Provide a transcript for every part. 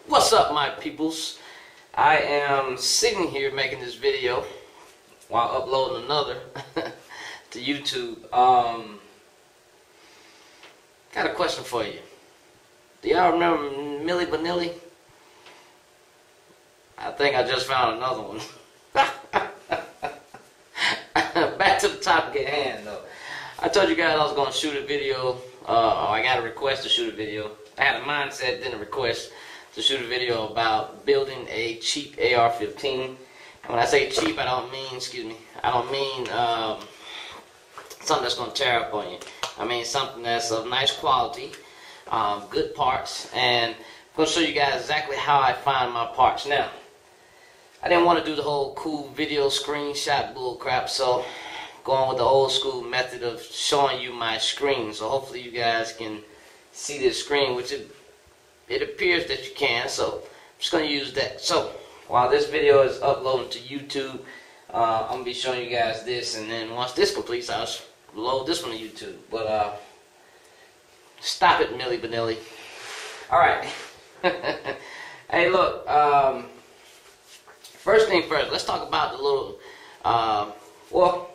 What's up, my peoples? I am sitting here making this video while uploading another to YouTube. Got a question for you. Do y'all remember Milli Vanilli? I think I just found another one. Back to the topic at hand, though. I told you guys I was going to shoot a video, or I got a request to shoot a video. I had a mindset, then a request to shoot a video about building a cheap AR-15. And when I say cheap, I don't mean, something that's going to tear up on you. I mean something that's of nice quality, good parts, and I'm going to show you guys exactly how I find my parts. Now, I didn't want to do the whole cool video screenshot bull crap, so going with the old school method of showing you my screen. So hopefully you guys can see this screen, which it appears that you can, so I'm just going to use that. So while this video is uploading to YouTube, I'm going to be showing you guys this, and then once this completes, I'll load this one to YouTube. But stop it, Milli Vanilli. Alright. Hey, look, first thing first, let's talk about the little, well,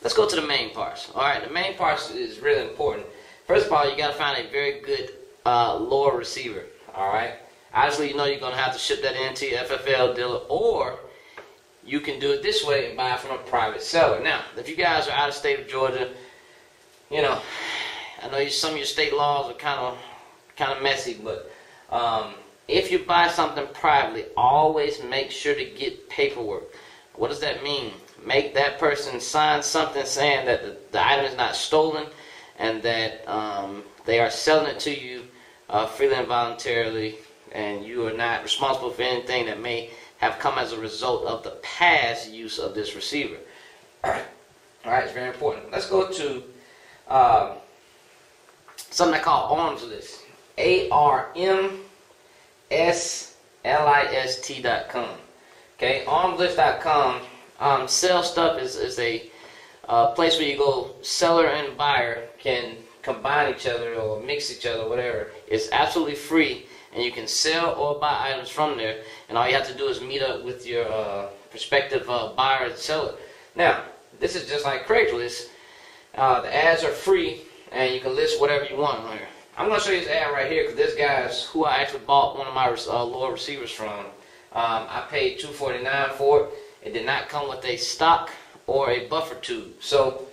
let's go to the main parts. Alright, the main parts is really important. First of all, you got to find a very good lower receiver. Alright, obviously you know you're going to have to ship that in to your FFL dealer, or you can do it this way and buy it from a private seller. Now, if you guys are out of state of Georgia, you know, I know some of your state laws are kind of messy, but if you buy something privately, always make sure to get paperwork. What does that mean? Make that person sign something saying that the item is not stolen and that they are selling it to you freely and voluntarily, and you are not responsible for anything that may have come as a result of the past use of this receiver. Alright, it's very important. Let's go to something I call arms list. ARMSLIST.com. Okay, armslist.com sells stuff is a place where you go, seller and buyer can combine each other or mix each other, whatever. It's absolutely free, and you can sell or buy items from there, and all you have to do is meet up with your prospective buyer and seller. Now, this is just like Craigslist. The ads are free, and you can list whatever you want on here. I'm going to show you this ad right here, because this guy's who I actually bought one of my lower receivers from. I paid $249 for it. It did not come with a stock or a buffer tube. So,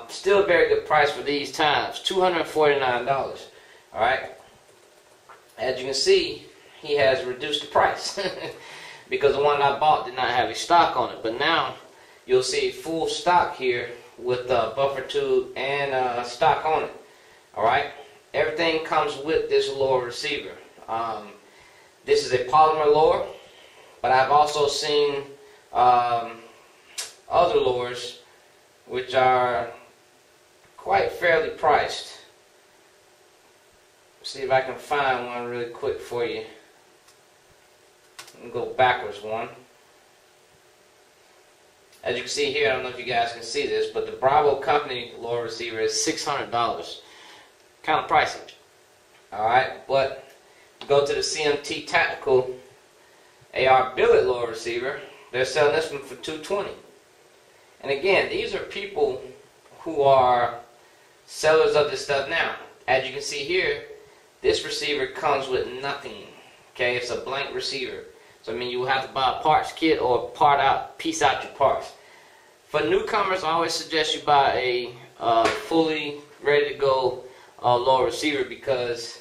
still a very good price for these times. $249. Alright. As you can see, he has reduced the price because the one I bought did not have a stock on it. But now you'll see full stock here with buffer tube and stock on it. Alright. Everything comes with this lower receiver. This is a polymer lower, but I've also seen other lowers which are quite fairly priced. See if I can find one really quick for you. Let me go backwards one. As you can see here, I don't know if you guys can see this, but the Bravo Company lower receiver is $600. Kind of pricey. Alright, but go to the CMT Tactical AR billet lower receiver. They're selling this one for $220. And again, these are people who are sellers of this stuff. Now, as you can see here, this receiver comes with nothing. Okay, it's a blank receiver. So I mean, you will have to buy a parts kit or piece out your parts. For newcomers, I always suggest you buy a fully ready to go lower receiver, because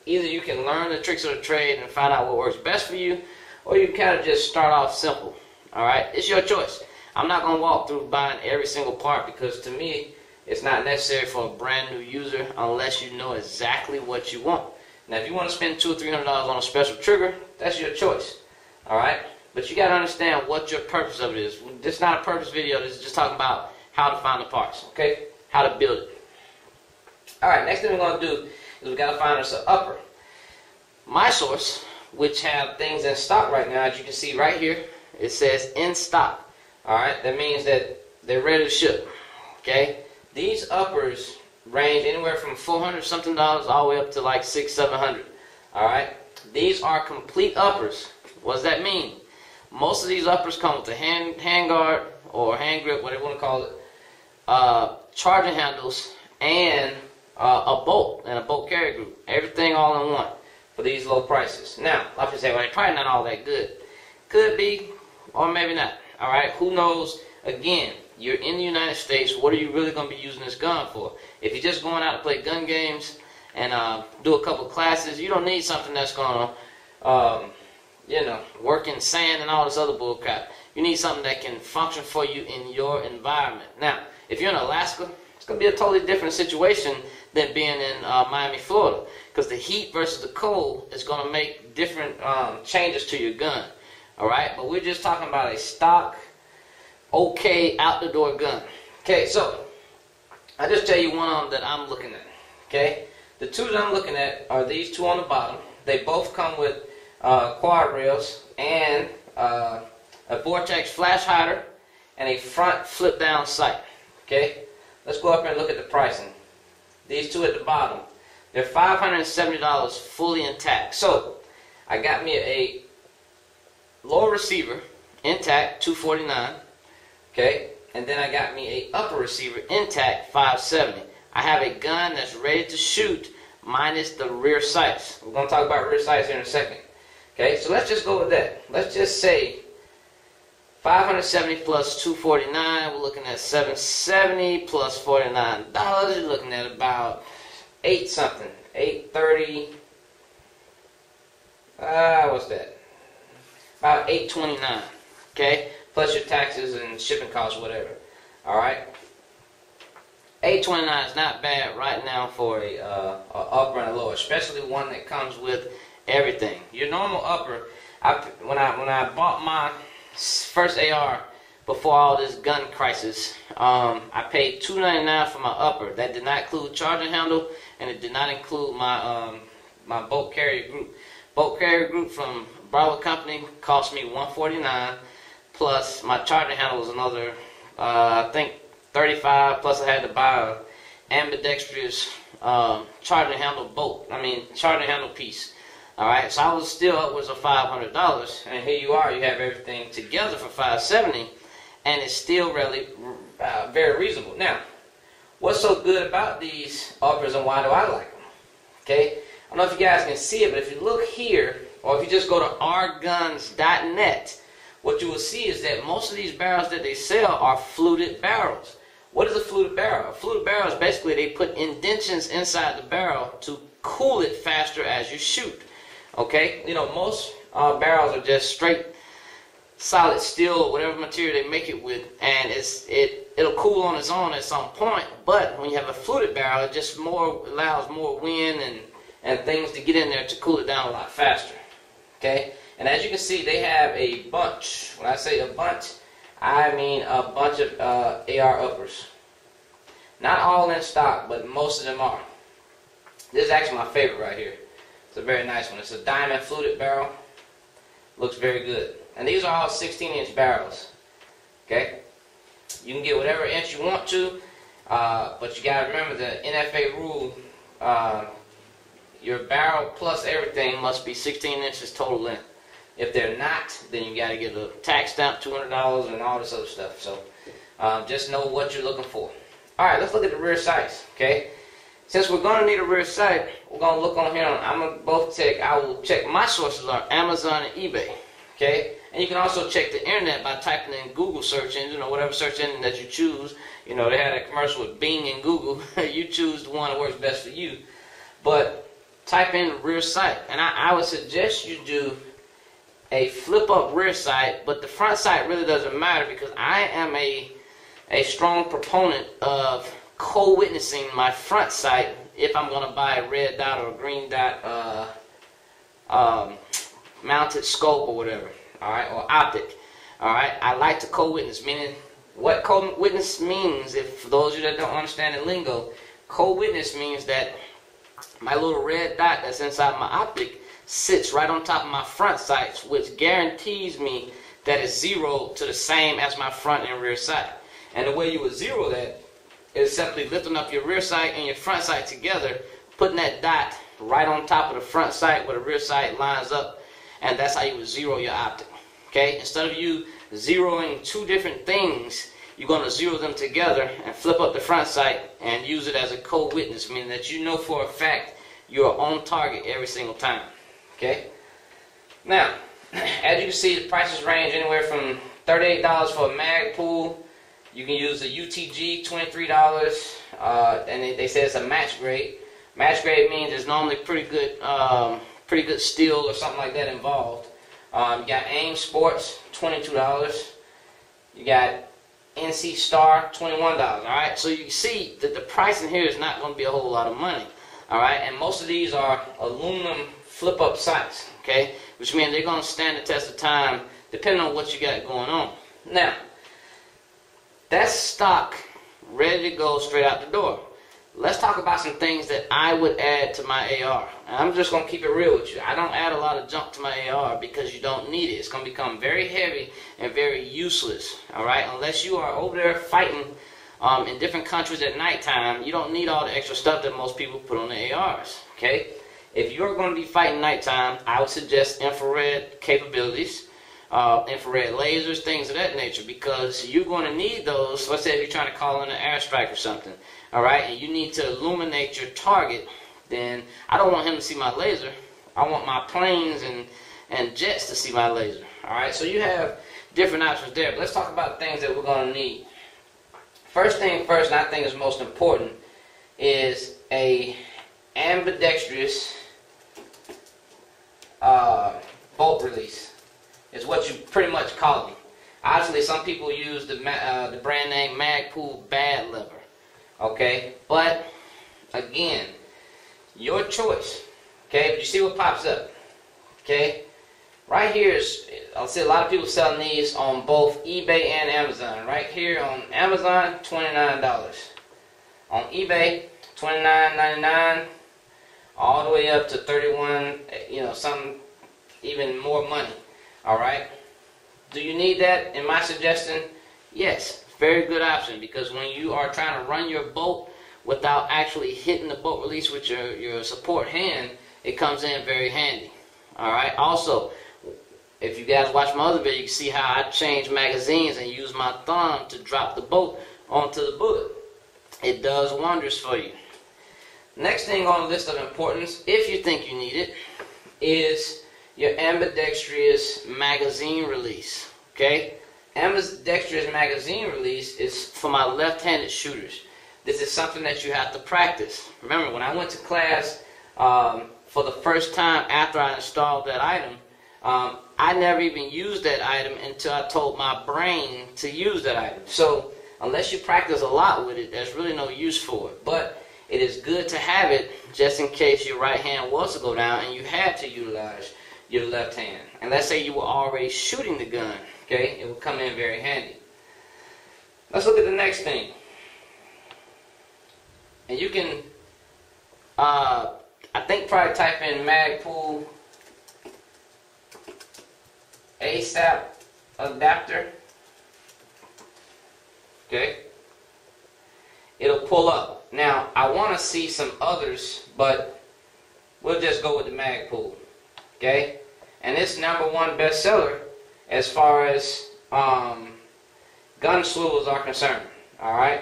either you can learn the tricks of the trade and find out what works best for you, or you can kind of just start off simple. Alright, it's your choice. I'm not going to walk through buying every single part, because to me, it's not necessary for a brand new user unless you know exactly what you want. Now, if you want to spend $200 or $300 on a special trigger, that's your choice. Alright? But you got to understand what your purpose of it is. This is not a purpose video. This is just talking about how to find the parts. Okay? How to build it. Alright, next thing we're going to do is we got to find us an upper. My source, which have things in stock right now, as you can see right here, it says in stock. Alright? That means that they're ready to ship. Okay? These uppers range anywhere from $400 something all the way up to like $600, $700. Alright? These are complete uppers. What does that mean? Most of these uppers come with a hand guard or hand grip, whatever you want to call it, charging handles, and a bolt and a bolt carrier group. Everything all in one for these low prices. Now, like I say, well, they're probably not all that good. Could be, or maybe not. All right, who knows? Again, you're in the United States. What are you really going to be using this gun for? If you're just going out to play gun games and do a couple classes, you don't need something that's going to, you know, work in sand and all this other bull crap. You need something that can function for you in your environment. Now, if you're in Alaska, it's going to be a totally different situation than being in Miami, Florida, because the heat versus the cold is going to make different changes to your gun. All right, but we're just talking about a stock, okay, out the door gun. Okay, so I'll just tell you one of them that I'm looking at. Okay, the two that I'm looking at are these two on the bottom. They both come with quad rails and a vortex flash hider and a front flip down sight. Okay, let's go up here and look at the pricing. These two at the bottom, they're $570 fully intact. So I got me a lower receiver intact, $249. Okay, and then I got me a upper receiver intact, $570. I have a gun that's ready to shoot minus the rear sights. We're going to talk about rear sights here in a second. Okay, so let's just go with that. Let's just say 570 plus 249, we're looking at 770 plus $49. You're looking at about 8 something, 830. What's that? About 829. Okay, plus your taxes and shipping costs, whatever. All right. 829 is not bad right now for a upper and a lower, especially one that comes with everything. Your normal upper, when I bought my first AR before all this gun crisis, I paid $299 for my upper. That did not include charging handle, and it did not include my my bolt carrier group. Bolt carrier group from Bravo Company cost me $149, plus my charging handle was another I think $35, plus I had to buy a ambidextrous charging handle piece. Alright, so I was still upwards of $500, and here you are, you have everything together for $570, and it's still really very reasonable. Now, what's so good about these uppers and why do I like them? Okay, I don't know if you guys can see it, but if you look here, or if you just go to rguns.net, what you will see is that most of these barrels that they sell are fluted barrels. What is a fluted barrel? A fluted barrel is basically they put indentions inside the barrel to cool it faster as you shoot. Okay, you know, most barrels are just straight solid steel or whatever material they make it with, and it'll cool on its own at some point. But when you have a fluted barrel, it just allows more wind and things to get in there to cool it down a lot faster. Okay, and as you can see, they have a bunch. When I say a bunch, I mean a bunch of AR uppers. Not all in stock, but most of them are. This is actually my favorite right here. It's a very nice one. It's a diamond fluted barrel. Looks very good. And these are all 16-inch barrels. Okay? You can get whatever inch you want to, but you got to remember the NFA rule, your barrel plus everything must be 16 inches total length. If they're not, then you got to get a tax stamp, $200, and all this other stuff. So just know what you're looking for. All right, let's look at the rear sights. Okay? Since we're going to need a rear sight, we're going to look on here. I will check, my sources are Amazon and eBay. Okay? And you can also check the internet by typing in Google search engine or whatever search engine that you choose. You know, they had a commercial with Bing and Google. You choose the one that works best for you. But type in rear sight. And I would suggest you do a flip up rear sight, but the front sight really doesn't matter because I am a strong proponent of co-witnessing my front sight if I'm going to buy a red dot or a green dot mounted scope or whatever, alright, or optic. Alright, I like to co-witness, meaning what co-witness means, if for those of you that don't understand the lingo, co-witness means that my little red dot that's inside my optic sits right on top of my front sights, which guarantees me that it's zero to the same as my front and rear sight. And the way you would zero that is simply lifting up your rear sight and your front sight together, putting that dot right on top of the front sight where the rear sight lines up, and that's how you would zero your optic. Okay, instead of you zeroing two different things, you're going to zero them together and flip up the front sight and use it as a co-witness, meaning that you know for a fact you are on target every single time. Okay, now as you can see, the prices range anywhere from $38 for a mag pool. You can use the UTG, $23, and they say it's a match grade. Match grade means there's normally pretty good steel or something like that involved. You got AIM Sports, $22. You got NC Star, $21. All right, so you can see that the price in here is not going to be a whole lot of money. All right, and most of these are aluminum flip-up sights. Okay, which means they're going to stand the test of time depending on what you got going on. Now, that's stock, ready to go straight out the door. Let's talk about some things that I would add to my AR. And I'm just going to keep it real with you. I don't add a lot of junk to my AR because you don't need it. It's going to become very heavy and very useless. All right, unless you are over there fighting in different countries at nighttime, you don't need all the extra stuff that most people put on the ARs. Okay, if you're going to be fighting nighttime, I would suggest infrared capabilities. Infrared lasers, things of that nature, because you're going to need those. Let's say if you're trying to call in an airstrike or something, all right, and you need to illuminate your target, then I don't want him to see my laser. I want my planes and jets to see my laser. All right, so you have different options there. But let's talk about things that we're going to need. First thing first, and I think is most important, is a ambidextrous bolt release. Is what you pretty much call them. Obviously, some people use the brand name Magpul Bad Lever. Okay, but again, your choice. Okay, but you see what pops up. Okay, right here is, I'll see a lot of people selling these on both eBay and Amazon. Right here on Amazon, $29. On eBay, $29.99, all the way up to $31. You know, some even more money. All right, do you need that? In my suggestion, yes, very good option, because when you are trying to run your bolt without actually hitting the bolt release with your support hand, it comes in very handy. All right, also, if you guys watch my other video, you can see how I change magazines and use my thumb to drop the bolt onto the bullet. It does wonders for you. Next thing on the list of importance, if you think you need it, is your ambidextrous magazine release. Okay, ambidextrous magazine release is for my left-handed shooters. This is something that you have to practice. Remember, when I went to class for the first time after I installed that item, I never even used that item until I told my brain to use that item. So unless you practice a lot with it, there's really no use for it. But it is good to have it just in case your right hand was to go down and you had to utilize your left hand. And let's say you were already shooting the gun, okay, it will come in very handy. Let's look at the next thing. And you can, I think probably type in Magpul ASAP adapter. Okay. It'll pull up. Now, I want to see some others, but we'll just go with the Magpul. Okay, and it's #1 bestseller as far as gun swivels are concerned. All right,